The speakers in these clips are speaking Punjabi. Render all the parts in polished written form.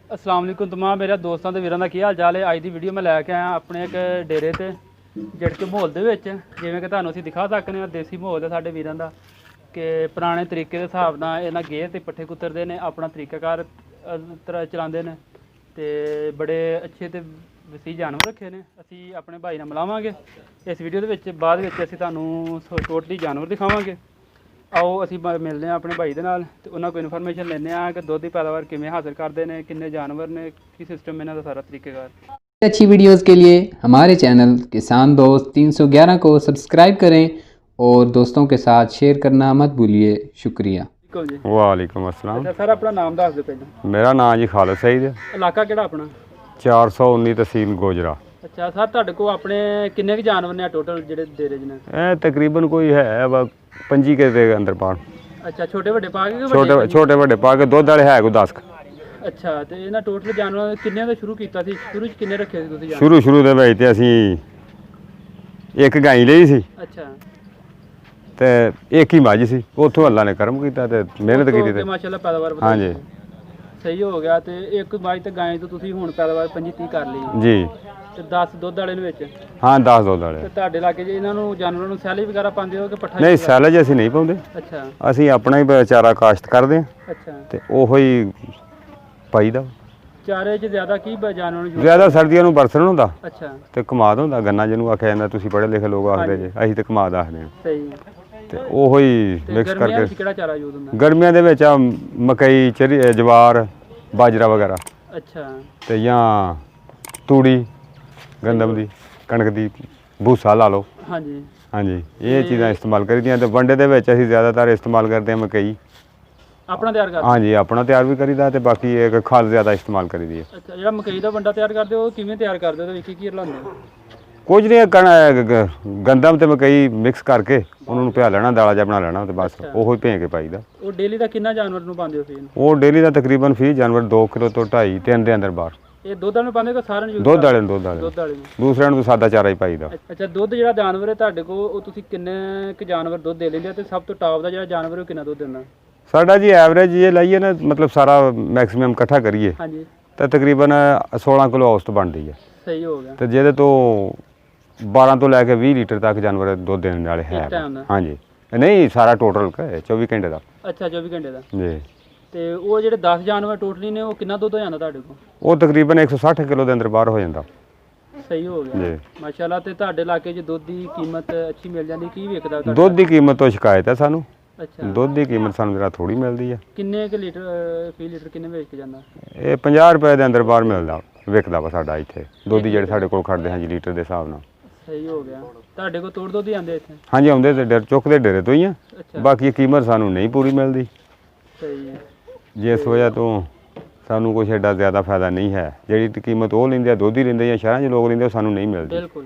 अस्सलाम वालेकुम तमाम मेरे दोस्तों ते वीरां दा की हाल चाल है। अज दी वीडियो मैं लैके आया अपने एक डेरे ते झटके माहौल दे विच जिवें कि तुहानूं असीं दिखा सकने आं। देसी माहौल है साडे वीरां दा कि पुराने तरीके दे हिसाब नाल इन्हां गेह ते पट्ठे कुतरदे ने, अपना तरीकाकार चलांदे ने ते बड़े अच्छे ते वसी जानवर रखे ने। असीं अपने भाई नाल मिलावांगे इस वीडियो दे विच, बाद विच असीं तुहानूं टोटली जानवर दिखावांगे। आओ असीं मिलने अपने भाई दे नाल ते उन्हां कोई इन्फॉर्मेशन लैने आ कि दुध की पैदावार किवें हासिल करदे ने, किन्ने जानवर ने, की सिस्टम इन्हां दा सारा तरीकेकार। अच्छी वीडियोस के लिए हमारे चैनल किसान दोस्त 311 को सब्सक्राइब करें और दोस्तों के साथ शेयर करना मत भूलिए। शुक्रिया। वालेकुम अस्सलाम। अच्छा सर, अपना नाम दस दो पहले। मेरा नाम जी खालिद सईद, इलाका किहड़ा अपना? 419 तहसील गोजरा। अच्छा सर, तुहाडे कोल अपने किन्ने क जानवर ने टोटल जिहड़े डेरे च ने? तकरीबन कोई है 25 के दे अंदर पाण। अच्छा, छोटे वड्डे पा के छोटे वड्डे पा के दुध वाले है कोई 10। अच्छा, ते इन्हां टोटल जानवर किन्ने दा शुरू कीता सी? शुरू च किन्ने रखे सी तुसीं? शुरू दे विच ते असीं एक गाई ਲਈ ਸੀ। अच्छा, ਤੇ ਇੱਕ ਹੀ ਮੱਝ ਸੀ। ਉੱਥੋਂ ਅੱਲਾ ਨੇ ਕਰਮ ਕੀਤਾ ਤੇ ਮਿਹਨਤ ਕੀਤੀ ਤੇ माशाअल्लाह पैदावार हाँ जी सही हो गया। ਤੇ ਇੱਕ ਮੱਝ ਤੇ ਗਾਂ ਤੋਂ ਤੁਸੀਂ ਹੁਣ ਪੈਦਾਵਾਰ 25-30 ਕਰ ਲਈ ਜੀ। ਤੇ 10 ਦੁੱਧ ਵਾਲੇ ਦੇ ਵਿੱਚ ਹਾਂ 10 ਦੁੱਧ ਵਾਲੇ। ਤੇ ਤੁਹਾਡੇ ਇਲਾਕੇ 'ਚ ਇਹਨਾਂ ਨੂੰ ਜਾਨਵਰਾਂ ਨੂੰ ਸੈਲੀ ਵਗੈਰਾ ਪਾਉਂਦੇ ਹੋ ਕਿ ਪੱਠਾ? ਨਹੀਂ ਸੈਲਜ ਅਸੀਂ ਨਹੀਂ ਪਾਉਂਦੇ। ਅੱਛਾ ਅਸੀਂ ਆਪਣਾ ਹੀ ਚਾਰਾ ਕਾਸ਼ਤ ਕਰਦੇ ਹਾਂ ਅੱਛਾ। ਤੇ ਉਹੋ ਹੀ ਪਾਈਦਾ। ਚਾਰੇ 'ਚ ਜ਼ਿਆਦਾ ਕੀ ਜਾਨਵਰਾਂ ਨੂੰ ਜ਼ਿਆਦਾ ਸਰਦੀਆਂ ਨੂੰ ਬਰਸਣ ਹੁੰਦਾ ਅੱਛਾ ਤੇ ਕਮਾਦ ਹੁੰਦਾ। ਗੰਨਾ ਜਿਹਨੂੰ ਆਖਿਆ ਜਾਂਦਾ, ਤੁਸੀਂ ਪੜ੍ਹੇ ਲਿਖੇ ਲੋਕ ਆਖਦੇ ਜੇ, ਅਸੀਂ ਤੇ ਕਮਾਦ ਆਖਦੇ ਹਾਂ। ਸਹੀ। ਤੇ ਉਹੋ ਹੀ ਤੇ ਮਿਕਸ ਗਰਮੀਆਂ ਕਰਕੇ। ਵਿੱਚ ਕਿਹੜਾ ਚਾਰਾ ਯੂਜ਼ ਹੁੰਦਾ? ਗਰਮੀਆਂ ਦੇ ਵਿੱਚ ਆ ਮਕਈ, ਜਵਾਰ, ਬਾਜਰਾ ਵਗੈਰਾ ਅੱਛਾ ਤੇ ਜਾਂ ਤੂੜੀ, ਗੰਦਮ ਦੀ, ਕਣਕ ਦੀ ਭੂਸਾ ਲਾ ਲਓ। ਹਾਂਜੀ ਹਾਂਜੀ, ਇਹ ਚੀਜ਼ਾਂ ਇਸਤੇਮਾਲ ਕਰੀਦੀਆਂ। ਤੇ ਵੰਡੇ ਦੇ ਵਿੱਚ ਅਸੀਂ ਜ਼ਿਆਦਾਤਰ ਇਸਤੇਮਾਲ ਕਰਦੇ ਹਾਂ ਮਕਈ। ਆਪਣਾ ਤਿਆਰ ਕਰਦੇ? ਹਾਂਜੀ, ਆਪਣਾ ਤਿਆਰ ਵੀ ਕਰੀਦਾ ਤੇ ਬਾਕੀ ਇੱਕ ਖਾਦ ਜ਼ਿਆਦਾ ਇਸਤੇਮਾਲ ਕਰੀਦੀ ਹੈ। ਅੱਛਾ, ਜਿਹੜਾ ਮਕਈ ਦਾ ਵੰਡਾ ਤਿਆਰ ਕਰਦੇ ਹੋ ਉਹ ਕਿਵੇਂ ਤਿਆਰ ਕਰਦੇ ਹੋ? ਉਹਦੇ ਵਿੱਚ ਕੀ ਰਲਾਉਂਦੇ ਹੋ? ਕੁਝ ਨਹੀਂ, ਗੰਦਮ ਤੇ ਮਕਈ ਮਿਕਸ ਕਰਕੇ ਉਹਨਾਂ ਨੂੰ ਪਿਆ ਲੈਣਾ, ਦਾਲਾ ਜਿਹਾ ਬਣਾ ਲੈਣਾ ਤੇ ਬਸ ਉਹੋ ਹੀ ਭੇਂ ਕੇ ਪਾਈਦਾ। ਉਹ ਡੇਲੀ ਦਾ ਕਿੰਨਾ ਜਾਨਵਰ ਨੂੰ ਪਾਉਂਦੇ ਹੋ ਫੀਡ? ਉਹ ਡੇਲੀ ਦਾ ਤਕਰੀਬਨ ਫੀ ਜਾਨਵਰ 2 ਕਿਲੋ ਤੋਂ 2.5 3 ਦੇ ਅੰਦਰ ਬਾਹਰ। ਇਹ ਦੁੱਧ ਵਾਲੇ ਨੂੰ ਪਾਉਂਦੇ ਕਿ ਸਾਰਿਆਂ ਨੂੰ? ਦੁੱਧ ਵਾਲੇ ਦੁੱਧ ਵਾਲੇ ਨੂੰ। ਦੂਸਰਿਆਂ ਨੂੰ ਤਾਂ ਸਾਦਾ ਚਾਰਾ ਹੀ ਪਾਈਦਾ। ਅੱਛਾ, ਦੁੱਧ ਜਿਹੜਾ ਜਾਨਵਰ ਹੈ ਤੁਹਾਡੇ ਕੋਲ ਉਹ ਤੁਸੀਂ ਕਿੰਨੇ ਕੁ ਜਾਨਵਰ ਦੁੱਧ ਦੇ ਲੈਂਦੇ ਆ ਤੇ ਸਭ ਤੋਂ ਟਾਪ ਦਾ ਜਿਹੜਾ ਜਾਨਵਰ ਉਹ ਕਿੰਨਾ ਦੁੱਧ ਦਿੰਦਾ? ਸਾਡਾ ਜੀ ਐਵਰੇਜ ਇਹ ਲਾਈਏ ਨਾ, ਮਤਲਬ ਸਾਰਾ ਮੈਕਸਿਮਮ ਇਕੱਠਾ ਕਰੀਏ ਹਾਂਜੀ ਤਾਂ ਤਕਰੀਬਨ 16 ਕਿਲੋ ਔਸਤ ਬਣਦੀ ਹੈ। ਸਹੀ ਹੋ ਗਿਆ। ਤੇ ਜਿਹਦੇ ਤੋਂ 12 ਤੋਂ ਲੈ ਕੇ 20 ਲੀਟਰ ਤੱਕ ਜਾਨਵਰ ਦੁੱਧ ਦੇਣ ਵਾਲੇ ਹੈ। ਹਾਂਜੀ, ਨਹੀਂ ਸਾਰਾ ਟੋਟਲ 24 ਘੰਟੇ ਦਾ। ਅੱਛਾ, 24 ਘੰਟੇ ਦਾ ਜੀ। ਤੇ ਉਹ ਜਿਹੜੇ 10 ਜਾਨਵਰ ਟੋਟਲੀ ਨੇ ਉਹ ਕਿੰਨਾ ਦੁੱਧ ਹੋ ਜਾਂਦਾ ਤੁਹਾਡੇ ਕੋਲ? ਉਹ ਤਕਰੀਬਨ 160 ਕਿਲੋ ਦੇ ਅੰਦਰ ਬਾਹਰ ਹੋ ਜਾਂਦਾ। ਸਹੀ ਹੋ ਗਿਆ ਜੀ। ਮਾਸ਼ਾਅੱਲਾ। ਤੇ ਤੁਹਾਡੇ ਇਲਾਕੇ 'ਚ ਦੁੱਧ ਦੀ ਕੀਮਤ ਅੱਛੀ ਮਿਲ ਜਾਂਦੀ? ਕੀ ਵਿਕਦਾ ਤੁਹਾਡਾ? ਦੁੱਧ ਦੀ ਕੀਮਤ ਤੋਂ ਸ਼ਿਕਾਇਤ ਹੈ ਸਾਨੂੰ। ਅੱਛਾ, ਦੁੱਧ ਦੀ ਕੀਮਤ ਸਾਨੂੰ ਜਰਾ ਥੋੜੀ ਮਿਲਦੀ ਹੈ। ਕਿੰਨੇ ਕੁ ਲੀਟਰ ਫੀ ਲੀਟਰ ਕਿੰਨੇ ਵੇਚ ਕੇ ਜਾਂਦਾ? ਇਹ 50 ਰੁਪਏ ਦੇ ਅੰਦਰ ਬਾਹਰ ਮਿਲਦਾ, ਵਿਕਦਾ ਵਾ ਸਾਡਾ ਇੱਥੇ ਦੁੱਧ ਜਿਹੜੇ ਸਾਡੇ ਕੋਲ ਖੜਦੇ ਹਾਂ ਜੀ ਲੀਟਰ ਦੇ ਹਿਸਾਬ ਨਾਲ। ਸਹੀ ਹੋ ਗਿਆ। ਤੁਹਾਡੇ ਕੋਲ ਤੋੜ ਦੁੱਧ ਹੀ ਆਉਂਦੇ ਇੱਥੇ? ਹਾਂਜੀ, ਆਉਂਦੇ ਤੇ ਚੁੱਕਦੇ ਡੇਰੇ ਤੋਂ ਹੀ ਆ। ਅੱਛਾ, ਬਾਕੀ ਕੀਮਤ ਸਾਨੂੰ ਨਹੀਂ ਪੂਰੀ ਮਿਲਦੀ, ਸਹੀ ਹੈ। ਜਿਸ ਵਜ੍ਹਾ ਤੋਂ ਸਾਨੂੰ ਕੁਛ ਐਡਾ ਜ਼ਿਆਦਾ ਫਾਇਦਾ ਨਹੀਂ ਹੈ। ਜਿਹੜੀ ਕੀਮਤ ਉਹ ਲੈਂਦੇ ਆ ਦੁੱਧ ਹੀ ਲੈਂਦੇ ਜਾਂ ਸ਼ਹਿਰਾਂ 'ਚ ਲੋਕ ਲੈਂਦੇ ਉਹ ਸਾਨੂੰ ਨਹੀਂ ਮਿਲਦੀ। ਬਿਲਕੁਲ।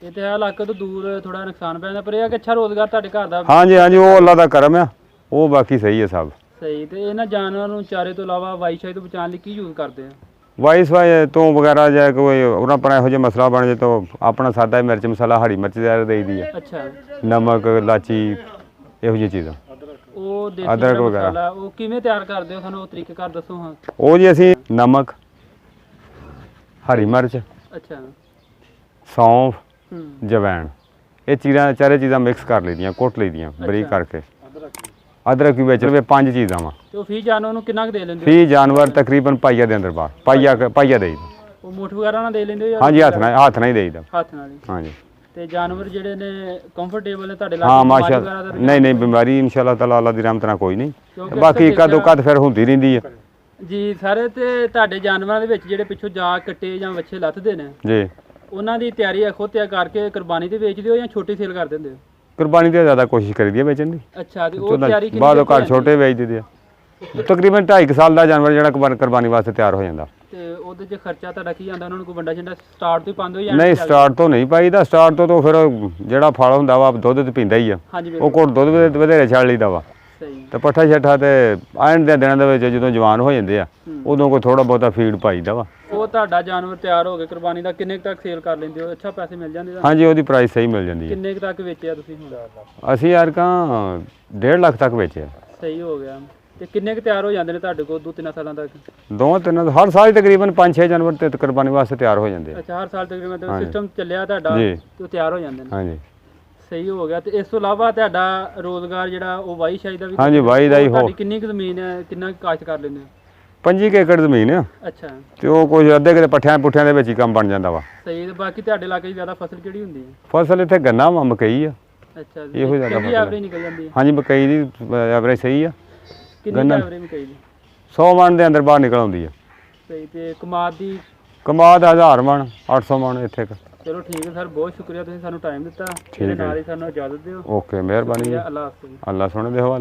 ਇਹ ਤੇ ਇਲਾਕੇ ਤੋਂ ਦੂਰ ਥੋੜਾ ਨੁਕਸਾਨ ਪੈ ਜਾਂਦਾ, ਪਰ ਇਹ ਆ ਕਿ ਅੱਛਾ ਰੋਜ਼ਗਾਰ ਤੁਹਾਡੇ ਘਰ ਦਾ। ਹਾਂਜੀ ਹਾਂਜੀ, ਉਹ ਅੱਲਾ ਦਾ ਕਰਮ ਆ, ਉਹ ਬਾਕੀ ਸਹੀ ਹੈ ਸਭ। ਸਹੀ। ਤੇ ਇਹਨਾਂ ਜਾਨਵਰਾਂ ਨੂੰ ਚਾਰੇ ਤੋਂ ਇਲਾਵਾ ਵਾਈ ਸ਼ਾਈ ਤੋਂ ਬਚਾਉਣ ਲਈ ਕੀ ਯੂਜ਼ ਕਰਦੇ ਆ? ਵਾਈਸ ਤੋਂ ਵਗੈਰਾ ਜਾਂ ਕੋਈ ਉਹਨਾਂ ਆਪਣਾ ਇਹੋ ਜਿਹਾ ਮਸਲਾ ਬਣ ਜੇ ਤਾਂ ਆਪਣਾ ਸਾਦਾ ਮਿਰਚ ਮਸਾਲਾ, ਹਰੀ ਮਿਰਚ ਜ਼ਿਆਦਾ ਦੇਈਦੀ ਹੈ। ਅੱਛਾ, ਨਮਕ, ਇਲਾਚੀ, ਇਹੋ ਜਿਹੀਆਂ ਚੀਜ਼ਾਂ। ਉਹ ਦੇਸੀ ਅਦਰਕ ਜਿਹੜਾ ਵਗੈਰਾ। ਮਸਾਲਾ ਉਹ ਕਿਵੇਂ ਤਿਆਰ ਕਰਦੇ ਹੋ? ਸਾਨੂੰ ਉਹ ਤਰੀਕੇਕਾਰ ਦੱਸੋ ਹਾਂ। ਉਹ ਜੀ ਅਸੀਂ ਨਮਕ, ਹਰੀ ਮਿਰਚ, ਅੱਛਾ। ਸੌਂਫ, ਹੂੰ। ਜਵੈਣ, ਇਹ ਚਾਰੇ ਚੀਜ਼ਾਂ ਮਿਕਸ ਕਰ ਲਈਦੀਆਂ, ਕੁੱਟ ਲਈਦੀਆਂ ਬਰੀਕ ਕਰਕੇ। ਅਦਰਕ ਵੀ ਵਿੱਚ ਲਵੇ 5 ਚੀਜ਼ਾਂ ਵਾ। ਤੇ ਉਹ ਫੀ ਜਾਨਵਰ ਨੂੰ ਕਿੰਨਾ ਕੁ ਦੇ ਲੈਂਦੇ ਹੋ? ਫੀ ਜਾਨਵਰ ਤਕਰੀਬਨ ਪਾਈਆ ਦੇ ਅੰਦਰ ਬਾਹਰ, ਪਾਈਆ ਦੇਈਦਾ। ਉਹ ਮੁੱਠ ਵਗੈਰਾ ਨਾਲ ਦੇ ਲੈਂਦੇ ਹੋ ਜਾਂ? ਹਾਂਜੀ, ਹੱਥ ਨਾਲ ਹੀ ਦੇਈਦਾ। ਹੱਥ ਨਾਲ ਹੀ। ਹਾਂਜੀ। ਤੇ ਜਾਨਵਰ ਜਿਹੜੇ ਨੇ ਕੰਫਰਟੇਬਲ ਨੇ ਤੁਹਾਡੇ ਹਾਂ ਇਲਾਕੇ ਮਾਸ਼ਾਅੱਲਾ। ਨਹੀਂ ਬਿਮਾਰੀ ਇਨਸ਼ਾਅੱਲਾ ਤਾਲਾ ਅੱਲਾ ਦੀ ਰਹਿਮਤ ਨਾਲ ਕੋਈ ਨਹੀਂ। ਕਿਉਂਕਿ ਬਾਕੀ ਕਦੋਂ ਕਦ ਫਿਰ ਹੁੰਦੀ ਰਹਿੰਦੀ ਹੈ ਜੀ ਸਾਰੇ। ਤੇ ਤੁਹਾਡੇ ਜਾਨਵਰਾਂ ਦੇ ਵਿੱਚ ਜਿਹੜੇ ਪਿੱਛੋਂ ਜਾ ਕੱਟੇ ਜਾਂ ਵੱਛੇ ਲੱਥਦੇ ਨੇ ਜੀ, ਉਹਨਾਂ ਦੀ ਤਿਆਰੀ ਖੁਦ ਤਿਆਰ ਕਰਕੇ ਕੁਰਬਾਨੀ ਤੇ ਵੇਚਦੇ ਹੋ ਜਾਂ ਛੋਟੀ ਸੇਲ ਕਰ ਦਿੰਦੇ ਹੋ? ਕੁਰਬਾਨੀ ਤੇ ਜ਼ਿਆਦਾ ਕੋਸ਼ਿਸ਼ ਕਰੀਦੀ ਹੈ ਵੇਚਣ ਦੀ। ਅੱਛਾ, ਤੇ ਉਹ ਤਿਆਰੀ ਕਿੰਨੀ ਬਾਅਦੋਂ ਘਰ ਛੋਟੇ ਵੇਚ ਦਿੰਦੇ ਆ। ਤਕਰੀਬਨ 2.5 ਸਾਲ ਦਾ ਜਾਨਵਰ ਜਿਹੜਾ ਕੁਰਬਾਨੀ ਵਾਸਤੇ ਤਿਆਰ ਹੋ ਜਾਂਦਾ। ਤੇ ਉਹਦੇ 'ਚ ਖਰਚਾ ਤੁਹਾਡਾ ਕੀ ਆਉਂਦਾ? ਉਹਨਾਂ ਨੂੰ ਕੋਈ ਵੰਡਾ ਛੰਡਾ ਸਟਾਰਟ ਤੋਂ ਹੀ ਪਾਉਂਦੇ ਹੋ ਜਾਂ? ਨਹੀਂ, ਸਟਾਰਟ ਤੋਂ ਨਹੀਂ ਪਾਈਦਾ। ਸਟਾਰਟ ਤੋਂ ਫਿਰ ਜਿਹੜਾ ਫਲ ਹੁੰਦਾ ਵਾ ਦੁੱਧ ਤੇ ਪੀਂਦਾ ਹੀ ਆ। ਹਾਂਜੀ ਉਹ ਕੋਲ ਦੁੱਧ ਵਧੇਰੇ ਛੱਡ ਲਈਦਾ ਵਾ। ਸਹੀ। ਤੇ ਪੱਠਾ ਛੱਠਾ ਤੇ ਆਉਣ ਦੇ ਦਿਨਾਂ ਦੇ ਵਿੱਚ ਜਦੋਂ ਜਵਾਨ ਹੋ ਜਾਂਦੇ ਆ ਉਦੋਂ ਕੋਈ ਥੋੜਾ ਬਹੁਤਾ ਫੀਡ ਪਾਈਦਾ ਵਾ। ਉਹ ਤੁਹਾਡਾ ਜਾਨਵਰ ਤਿਆਰ ਹੋ ਕੇ ਕੁਰਬਾਨੀ ਦਾ ਕਿੰਨੇ ਤੱਕ ਸੇਲ ਕਰ ਲੈਂਦੇ ਹੋ? ਅੱਛਾ ਪੈਸੇ ਮਿਲ ਜਾਂਦੇ? ਹਾਂਜੀ, ਉਹਦੀ ਪ੍ਰਾਈਸ ਸਹੀ ਮਿਲ ਜਾਂਦੀ ਹੈ। ਕਿੰਨੇ ਤੱਕ ਵੇਚਿਆ ਤੁਸੀਂ ਹੁਣ? ਅਸੀਂ ਯਾਰ 1.5 ਲੱਖ ਤੱਕ ਵੇਚਿਆ। ਸਹੀ ਹੋ ਗਿਆ। ਤੇ ਕਿੰਨੇ ਕੁ ਤਿਆਰ ਹੋ ਜਾਂਦੇ ਨੇ ਤੁਹਾਡੇ ਕੋਲ 2-3 ਸਾਲਾਂ ਤੱਕ? 2-3 ਹਰ ਸਾਲ ਹੀ ਤਕਰੀਬਨ 5-6 ਜਾਨਵਰ ਤੇ ਕੁਰਬਾਨੀ ਵਾਸਤੇ ਤਿਆਰ ਹੋ ਜਾਂਦੇ ਆ। ਅੱਛਾ, ਹਰ ਸਾਲ ਤਕਰੀਬਨ ਸਿਸਟਮ ਚੱਲਿਆ ਤੁਹਾਡਾ ਜੀ। ਤੇ ਉਹ ਤਿਆਰ ਹੋ ਜਾਂਦੇ ਨੇ। ਹਾਂਜੀ ਸਹੀ ਹੋ ਗਿਆ। ਤੇ ਇਸ ਤੋਂ ਇਲਾਵਾ ਤੁਹਾਡਾ ਰੋਜ਼ਗਾਰ ਜਿਹੜਾ ਉਹ ਵਾਈ ਸ਼ਾਈ ਦਾ ਵੀ? ਹਾਂਜੀ, ਵਾਈ ਦਾ ਹੀ ਹੋ। ਤੁਹਾਡੀ ਕਿੰਨੀ ਕੁ ਜ਼ਮੀਨ ਹੈ, ਕਿੰਨਾ ਕੁ ਕਾਸ਼ਤ ਕਰ ਲੈਂਦੇ ਹੋ? 25 ਏਕੜ ਜ਼ਮੀਨ ਆ ਅੱਛਾ, ਤੇ ਉਹ ਕੁਝ ਅੱਧੇ ਕਿਤੇ ਪੱਠਿਆਂ ਪੁੱਠਿਆਂ ਦੇ ਵਿੱਚ ਹੀ ਕੰਮ ਬਣ ਜਾਂਦਾ ਵਾ। ਸਹੀ। ਤੇ ਬਾਕੀ ਤੁਹਾਡੇ ਇਲਾਕੇ 'ਚ ਜ਼ਿਆਦਾ ਫਸਲ ਕਿਹੜੀ ਹੁੰਦੀ ਹੈ? ਫਸਲ ਇੱਥੇ ਗੰਨਾ ਵਾ, ਮਕਈ ਆ। ਅੱਛਾ, ਇਹੋ ਜ਼ਿਆਦਾ ਚੰਗੀ ਫਸਲ ਐਵਰੇਜ ਨਿਕਲ ਜਾਂਦੀ ਹੈ? ਹਾਂਜੀ, ਮਕਈ ਦੀ ਐਵਰੇਜ ਸਹੀ ਆ। ਕਿੰਨੀ ਐਵਰੇਜ ਮਕਈ ਦੀ? 100 ਮਣ ਦੇ ਅੰਦਰ ਬਾਹਰ ਨਿਕਲ ਆਉਂਦੀ ਆ। ਸਹੀ। ਤੇ ਕਮਾਦ ਦੀ? ਕਮਾਦ 1000 ਮਣ 800 ਮਣ ਇੱਥੇ ਕੁ। ਚਲੋ ਠੀਕ ਹੈ ਸਰ, ਬਹੁਤ ਸ਼ੁਕਰੀਆ, ਤੁਸੀਂ ਸਾਨੂੰ ਟਾਈਮ ਦਿੱਤਾ। ਠੀਕ ਹੈ। ਨਾਲ ਹੀ ਸਾਨੂੰ ਇਜਾਜ਼ਤ ਦਿਓ। ਓਕੇ, ਮਿਹਰਬਾਨੀ ਜੀ। ਅੱਲਾਹ ਹਾਫਿਜ਼। ਅੱਲਾ ਸੁਣੇ ਦੇ ਹਵਾਲੇ।